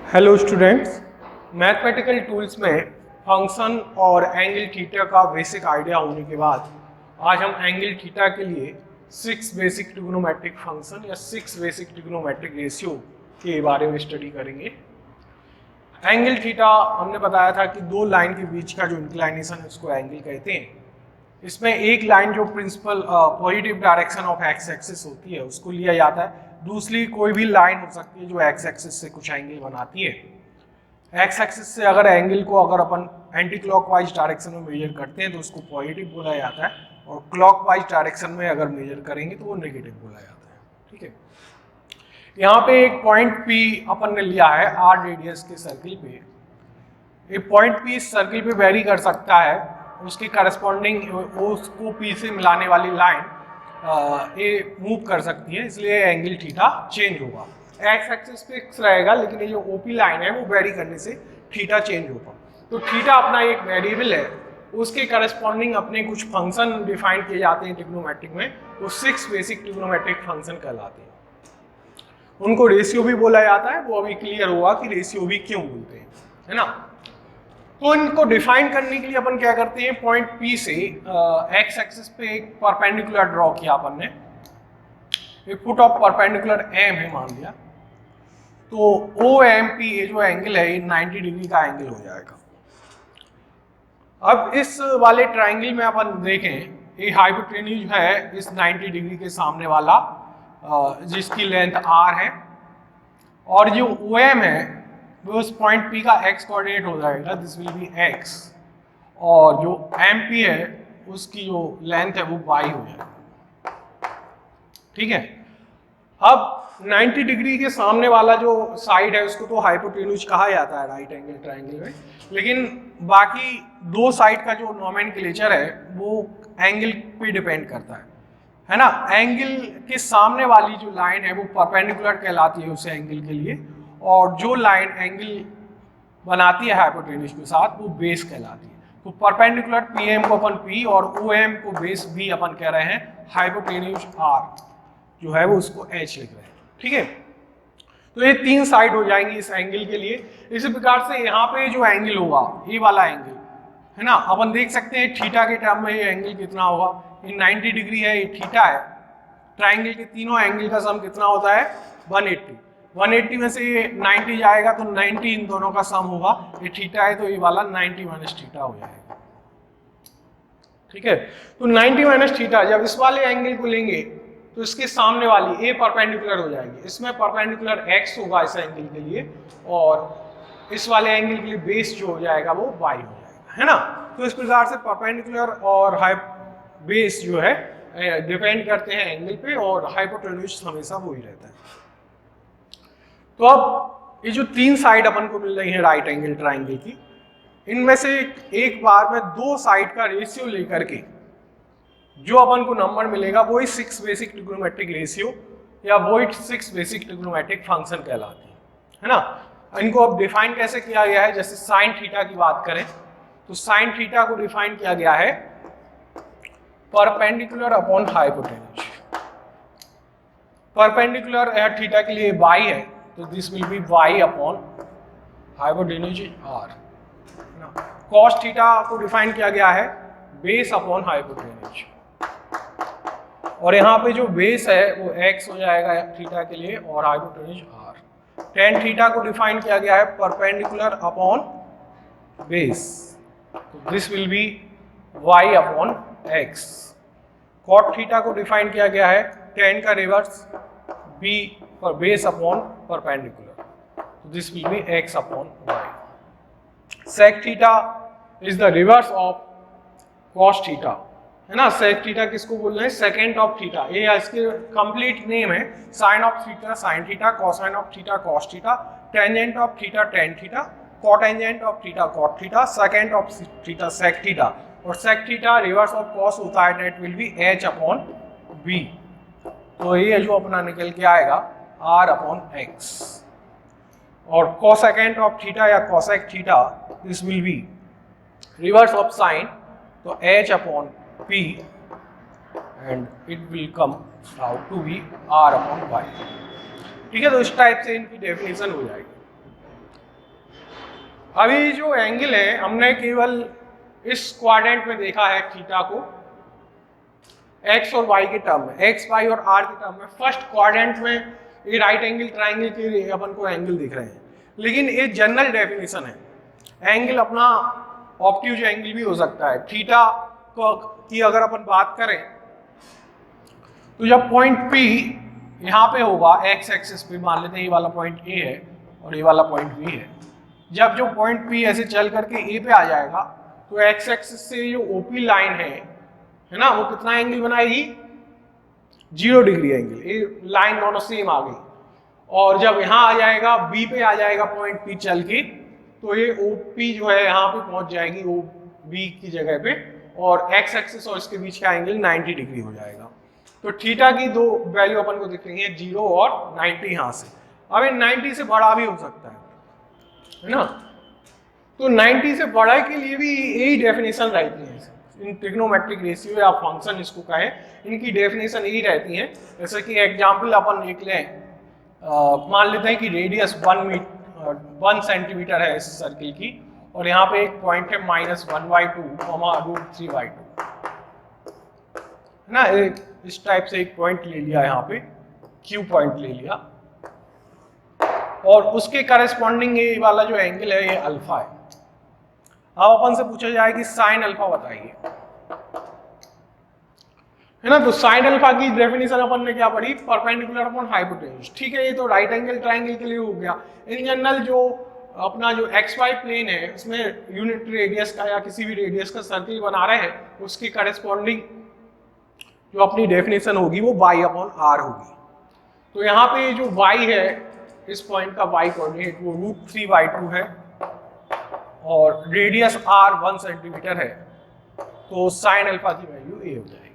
Hello students, mathematical tools में function और angle theta का बेसिक आइडिया होने के बाद आज हम एंगल थीटा के लिए 6 बेसिक ट्रिग्नोमेट्रिक फंक्शन या 6 बेसिक ट्रिग्नोमेट्रिक रेशियो के बारे में स्टडी करेंगे। एंगल थीटा हमने बताया था कि दो लाइन के बीच का जो इंक्लाइनेशन है उसको एंगल कहते हैं। इसमें एक लाइन जो principal positive direction of X axis होती है उसको लिया जाता है, दूसरी कोई भी लाइन हो सकती है जो एक्स एक्सिस से कुछ एंगल बनाती है। एक्स एक्सिस से अगर एंगल को अगर अपन एंटी क्लॉकवाइज डायरेक्शन में मेजर करते हैं तो उसको पॉजिटिव बोला जाता है, और क्लॉकवाइज डायरेक्शन में अगर मेजर करेंगे तो वो नेगेटिव बोला जाता है। ठीक है, यहाँ पे एक पॉइंट P अपन ने लिया है R रेडियस के सर्किल पे। एक पॉइंट P इस सर्किल पे वेरी कर सकता है, उसके करस्पॉन्डिंग उसको P से मिलाने वाली लाइन ये मूव कर सकती है, इसलिए एंगल थीटा चेंज होगा। एक्स एक्सिस फिक्स रहेगा लेकिन ये जो OP लाइन है वो वेरी करने से थीटा चेंज होगा। तो थीटा अपना एक वेरिएबल है, उसके करस्पॉन्डिंग अपने कुछ फंक्शन डिफाइन किए जाते हैं ट्रिग्नोमेट्रिक में, वो 6 बेसिक ट्रिग्नोमेट्रिक फंक्शन कहलाते हैं। उनको रेशियो भी बोला जाता है, वो अभी क्लियर हुआ कि रेशियो भी क्यों बोलते हैं, है ना। तो इनको डिफाइन करने के लिए अपन क्या करते हैं, पॉइंट P से एक्स एक्सिस पे एक परपेंडिकुलर ड्रॉ किया अपन ने, एक फुट ऑफ परपेंडिकुलर M है मान लिया, तो OMP ये जो एंगल है ये 90 डिग्री का एंगल हो जाएगा। अब इस वाले ट्राइंगल में अपन देखें, ये हाइपोटेन्यूज है इस 90 डिग्री के सामने वाला जिसकी लेंथ R है, और जो OM है वो उस पॉइंट P का x कोऑर्डिनेट हो जाएगा, दिस विल बी x, और जो MP है उसकी जो लेंथ है वो y हो जाएगा। ठीक है, अब 90 डिग्री के सामने वाला जो साइड है उसको तो हाइपोटेन्यूज कहा जाता है राइट एंगल ट्रायंगल में, लेकिन बाकी दो साइड का जो नोमेनक्लेचर है वो एंगल पे डिपेंड करता है ना। एंगल के सामने वाली जो लाइन है वो परपेंडिकुलर कहलाती है उस एंगल के लिए, और जो लाइन एंगल बनाती है हाइपोटेन्यूज के साथ वो बेस कहलाती है। तो परपेंडिकुलर PM को अपन P और OM को बेस B अपन कह रहे हैं, हाइपोटेन्यूज R जो है वो उसको H लिख रहे हैं। ठीक है, तो ये 3 साइड हो जाएंगी इस एंगल के लिए। इसी प्रकार से यहाँ पे जो एंगल होगा ये वाला एंगल है ना, अपन देख सकते हैं थीटा के टर्म में ये एंगल कितना होगा, ये 90 डिग्री है, ये थीटा है। ट्राइंगल के तीनों एंगल का सम कितना होता है 180 में से ये 90 जाएगा तो 90 इन दोनों का सम होगा, ये थीटा है तो ये वाला 90 माइनस थीटा हो जाएगा। ठीक है, तो 90 माइनस थीटा जब इस वाले एंगल को लेंगे तो इसके सामने वाली ए परपेंडिकुलर हो जाएगी, इसमें परपेंडिकुलर x होगा इस एंगल के लिए, और इस वाले एंगल के लिए बेस जो हो जाएगा वो y हो जाएगा, है ना। तो इस प्रकार से परपेंडिकुलर और बेस जो है डिपेंड करते हैं एंगल पे, और हाइपोटेन्यूज हमेशा वही रहता है। तो अब ये जो 3 साइड अपन को मिल रही है राइट एंगल ट्राइंगल की, इनमें से एक बार में 2 साइड का रेशियो लेकर के जो अपन को नंबर मिलेगा वही 6 बेसिक ट्रिग्नोमेट्रिक रेशियो या वही 6 बेसिक ट्रिग्नोमेट्रिक फंक्शन कहलाते हैं, है ना। इनको अब डिफाइन कैसे किया गया है, जैसे साइन थीटा की बात करें तो साइन थीटा को डिफाइन किया गया है perpendicular upon hypotenuse. Perpendicular theta के लिए y है तो this will be y upon hypotenuse r। Cos theta को डिफाइन किया गया है बेस अपॉन हाइपोटेन्यूज, और यहाँ पे जो बेस है वो x हो जाएगा थीटा के लिए और हाइपोटेन्यूज r। टेन थीटा को डिफाइन किया गया है परपेंडिकुलर अपॉन बेस, तो this will be y upon x। Cot theta को डिफाइन किया गया है टेन का रिवर्स b पर बेस अपॉन परपेंडिकुलर, तो this will be x upon y। Sec theta is the reverse of cos theta, है ना। सेक थीटा किसको बोल रहे हैं, सेकेंड ऑफ थीटा, ये इसके कंप्लीट नेम है। Sine of theta sine theta, cosine of theta cos theta, tangent of theta tan theta, cotangent of theta cot theta, secant of theta sec theta, और sec theta reverse of cos होता है, that will be h upon b। तो ये जो अपना निकल के आएगा r अपॉन x, और कोसेकेंट ऑफ थीटा या cosec theta this will be reverse of sine, तो h upon p and it will come out to be r upon y। ठीक है, तो इस टाइप से इनकी डेफिनेशन हो जाएगी। अभी जो एंगल है हमने केवल इस क्वाड्रेंट में देखा है थीटा को एक्स और वाई के टर्म में, एक्स वाई और आर के टर्म में। फर्स्ट क्वाड्रेंट में ये राइट एंगल ट्राइंगल के अपन को एंगल दिख रहे हैं, लेकिन ये जनरल डेफिनेशन है। एंगल अपना ऑब्ट्यूज एंगल भी हो सकता है। थीटा की अगर अपन बात करें तो जब पॉइंट P यहाँ पे होगा एक्स एक्सिस पे, मान लेते हैं ये वाला पॉइंट A है और ये वाला पॉइंट B है, जब जो पॉइंट P ऐसे चल करके A पे आ जाएगा तो एक्स एक्सिस से जो OP लाइन है ना, वो कितना एंगल बनाएगी, 0 डिग्री एंगल। ये लाइन दोनों सेम आ गई। और जब यहाँ आ जाएगा B पे आ जाएगा पॉइंट P चल के, तो ये OP जो है यहाँ पे पहुंच जाएगी OB की जगह पे, और एक्स एक्सिस और इसके बीच का एंगल 90 डिग्री हो जाएगा। तो थीटा की दो वैल्यू अपन को दिख रही है, 0 और 90 यहाँ से। अब ये 90 से बड़ा भी हो सकता है ना, तो 90 से बड़ा के लिए भी यही डेफिनेशन रहती है। इन ट्रिग्नोमेट्रिक रेशियो या फंक्शन इसको कहे, इनकी डेफिनेशन यही रहती है। जैसे कि एग्जाम्पल अपन एक लें, मान लेते हैं कि रेडियस 1 सेंटीमीटर है इस सर्किल की, और यहाँ पे एक पॉइंट है -1/2, √3/2 है ना। इस टाइप से एक पॉइंट ले लिया, यहाँ पे Q पॉइंट ले लिया, और उसके करस्पॉन्डिंग ये वाला जो एंगल है ये अल्फा है। अब अपन से पूछा जाए कि साइन अल्फा बताइए, है ना। तो साइन अल्फा की डेफिनेशन अपन ने क्या पढ़ी, परपेंडिकुलर अपॉन हाइपोटेन्यूज। ठीक है, ये तो राइट एंगल ट्राइंगल के लिए हो गया। इन जनरल जो अपना जो XY प्लेन है उसमें यूनिट रेडियस का या किसी भी रेडियस का सर्किल बना रहे हैं, उसकी करस्पॉन्डिंग जो अपनी डेफिनेशन होगी वो y/r होगी। तो यहाँ पे जो y है, इस पॉइंट का y कोऑर्डिनेट वो √3/2 है, और रेडियस r 1 सेंटीमीटर है, तो साइन अल्फा की वैल्यू a हो जाएगी,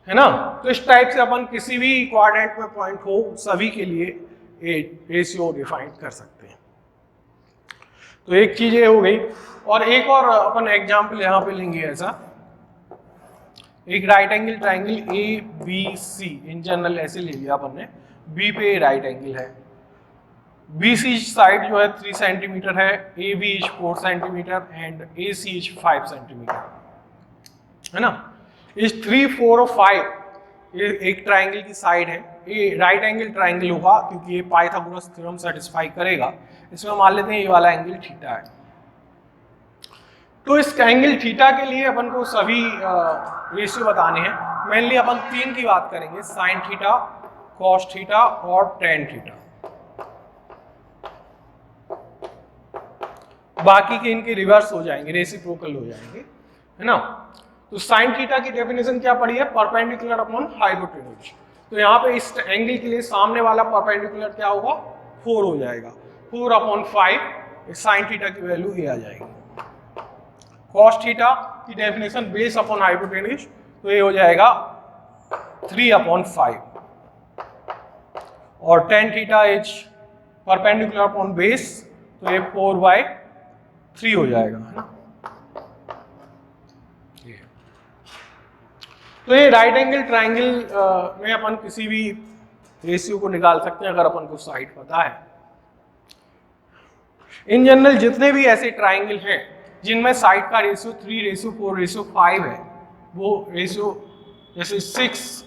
है ना। तो इस टाइप से अपन किसी भी क्वाड्रेंट में पॉइंट हो सभी के लिए ए रेशियो डिफाइन कर सकते हैं। तो एक चीज ये हो गई, और एक और अपन एग्जांपल यहाँ पे लेंगे। ऐसा एक right angle triangle ABC in general ऐसे ले लिया अपन ने, B पे राइट एंगल है, BC साइड जो है 3 सेंटीमीटर है, AB 4 centimetre and AC 5 centimetre, है ना। इस 3, 4 और 5 ये एक ट्राइंगल की साइड है। ये राइट एंगल ट्राइंगल होगा क्योंकि ये पाइथागोरस थ्योरम सेटिस्फाई करेगा। इसमें मान लेते हैं ये वाला एंगल थीटा है। तो इस एंगल थीटा के लिए अपन को सभी रेशियो बताने हैं। मेनली अपन 3 की बात करेंगे, साइन थीटा, कॉस थीटा और टेन थीटा। बाकी के इनके रिवर्स हो जाएंगे, रेसिप्रोकल हो जाएंगे, है ना। तो साइन थीटा की डेफिनेशन क्या पड़ी है, परपेंडिकुलर अपॉन हाइपोटेन्यूज। तो यहाँ पे इस एंगल के लिए सामने वाला परपेंडिकुलर क्या होगा, 4 हो जाएगा, 4/5 साइन थीटा की वैल्यू ये आ जाएगी। कॉस थीटा की डेफिनेशन बेस अपॉन हाइपोटेन्यूज, तो ये हो जाएगा 3/5, और tan theta is perpendicular upon base, तो ये 4/3 हो जाएगा, है ना। तो ये राइट एंगल ट्राइंगल में अपन किसी भी रेशियो को निकाल सकते हैं अगर अपन को साइड पता है। इन जनरल जितने भी ऐसे ट्राइंगल हैं जिनमें साइड का रेशियो 3:4:5 है, वो रेशियो जैसे 6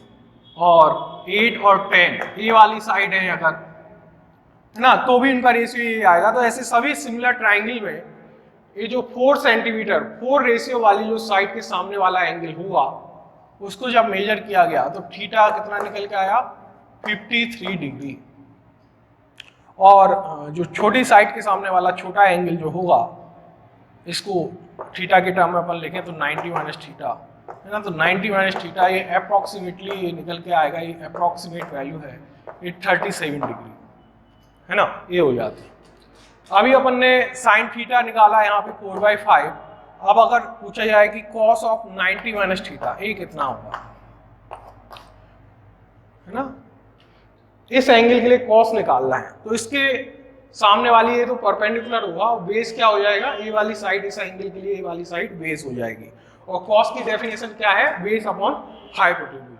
और 8 और 10 ये वाली साइड है अगर, है ना, तो भी इनका रेशियो ये आएगा। तो ऐसे सभी सिमिलर ट्राइंगल में ये जो 4 सेंटीमीटर 4 रेशियो वाली जो साइड के सामने वाला एंगल हुआ, उसको जब मेजर किया गया तो थीटा कितना निकल के आया, 53 डिग्री। और जो छोटी साइड के सामने वाला छोटा एंगल जो होगा, इसको थीटा के टर्म में अपन लिखें तो 90 माइनस थीटा, है ना। तो 90 माइनस थीटा ये अप्रॉक्सीमेटली ये निकल के आएगा, ये अप्रॉक्सीमेट वैल्यू है ये 37 डिग्री, है ना, ये हो जाती है। अभी अपन ने साइन थीटा निकाला यहाँ पे 4/5। अब अगर पूछा जाए कि कॉस ऑफ 90 माइनस थीटा ये कितना होगा, है ना, इस एंगल के लिए कॉस निकालना है। तो इसके सामने वाली ये तो परपेंडिकुलर होगा, बेस क्या हो जाएगा, ये वाली साइड इस एंगल के लिए ये वाली साइड बेस हो जाएगी। और कॉस की डेफिनेशन क्या है, बेस अपॉन हाइपोटेन्यूज।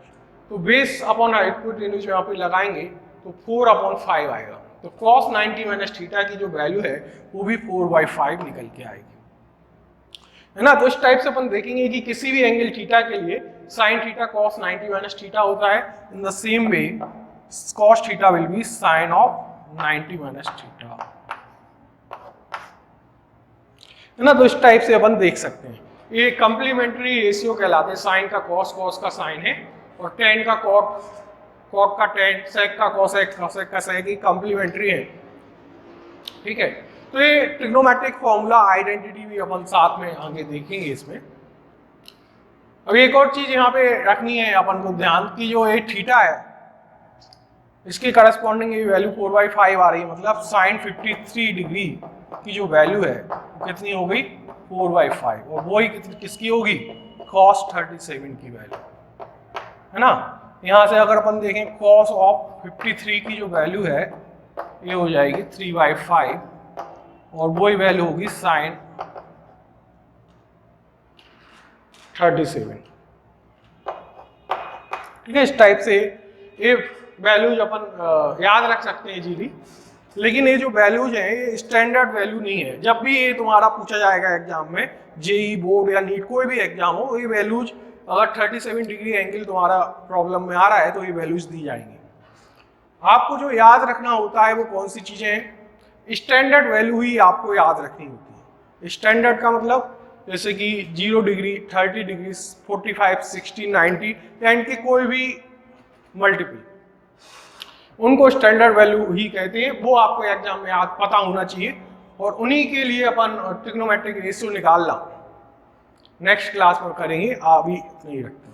तो बेस अपॉन हाइपोटेन्यूज यहाँ पे लगाएंगे तो 4/5 आएगा। तो cos 90 माइनस थीटा की जो वैल्यू है वो भी 4/5 निकल के आएगी, है ना। तो इस टाइप से अपन देखेंगे कि किसी भी एंगल थीटा के लिए sin theta cos 90 minus theta होता है, in the same way cos theta will be sin of 90 minus theta, है ना। तो इस टाइप से अपन देख सकते हैं। ये कंप्लीमेंट्री रेशियो कहलाते हैं, साइन का कॉस, कॉस का साइन है, और टेन का कॉट, कॉट का टेन, सेक का कॉसेक, कॉसेक का सेक, ये कंप्लीमेंट्री है, ठीक है। तो ये ट्रिग्नोमेट्रिक फॉर्मूला आइडेंटिटी भी अपन साथ में आगे देखेंगे इसमें। अब एक और चीज यहाँ पे रखनी है अपन को ध्यान की, जो ये थीटा है इसकी करस्पॉन्डिंग ये वैल्यू 4/5 आ रही है, मतलब साइन 53 डिग्री की जो वैल्यू है वो कितनी हो गई 4/5, और वही किसकी होगी cos 37 की वैल्यू, है ना। यहाँ से अगर अपन देखें cos ऑफ 53 की जो वैल्यू है ये हो जाएगी 3/5, और वही वैल्यू होगी साइन 37, ठीक है। इस टाइप से ये वैल्यूज अपन याद रख सकते हैं इजीली, लेकिन ये जो वैल्यूज हैं ये स्टैंडर्ड वैल्यू नहीं है। जब भी ये तुम्हारा पूछा जाएगा एग्जाम में, जेई बोर्ड या नीट कोई भी एग्जाम हो, ये वैल्यूज अगर 37 डिग्री एंगल तुम्हारा प्रॉब्लम में आ रहा है तो ये वैल्यूज दी जाएंगी। आपको जो याद रखना होता है वो कौन सी चीजें हैं, स्टैंडर्ड वैल्यू ही आपको याद रखनी होती है। स्टैंडर्ड का मतलब जैसे कि 0 डिग्री, 30 डिग्री, 45, 60, 90 या इनके कोई भी मल्टीपल, उनको स्टैंडर्ड वैल्यू ही कहते हैं। वो आपको एग्जाम में याद पता होना चाहिए, और उन्हीं के लिए अपन ट्रिग्नोमेट्रिक रेशियो निकालना नेक्स्ट क्लास में करेंगे, अभी नहीं रखते।